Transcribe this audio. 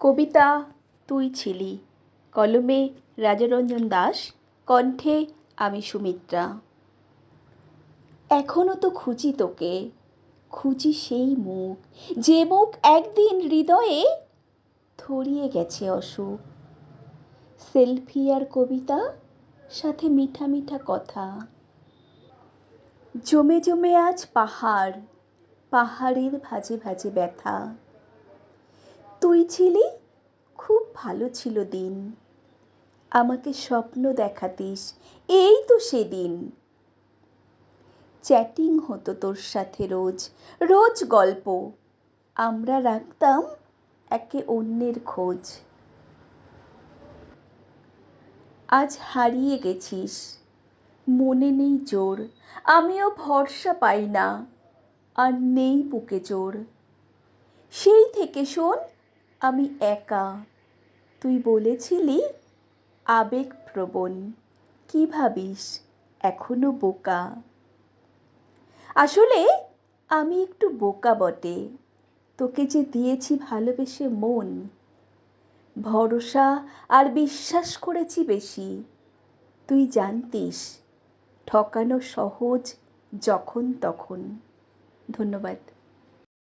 কবিতা তুই ছিলি, কলমে রাজরঞ্জন দাস, কণ্ঠে আমি সুমিত্রা। এখনো তো খুঁজি তোকে, খুঁজি সেই মুখ, যে মুখ একদিন হৃদয়ে ধরিয়ে গেছে অসুখ। সেলফি আর কবিতা, সাথে মিঠা মিঠা কথা। জমে জমে আজ পাহাড়, পাহাড়ের ভাঁজে ভাঁজে ব্যথা। তুই ছিলি, খুব ভালো ছিল দিন, আমাকে স্বপ্ন দেখাতিস, এই তো সেদিন। চ্যাটিং হতো তোর সাথে রোজ, রোজ গল্প, আমরা রাখতাম একে অন্যের খোঁজ। আজ হারিয়ে গেছিস, মনে নেই জোর, আমিও ভরসা পাই না, আর নেই বুকে জোর। সেই থেকে শোন, আমি একা, তুই বলেছিলি আবেগপ্রবণ, কি ভাবিস এখনো বোকা। আসলে আমি একটু বোকা বটে, তোকে যে দিয়েছি ভালোবেসে মন, ভরসা আর বিশ্বাস করেছি বেশি। তুই জানতিস ঠকানো সহজ যখন তখন। ধন্যবাদ।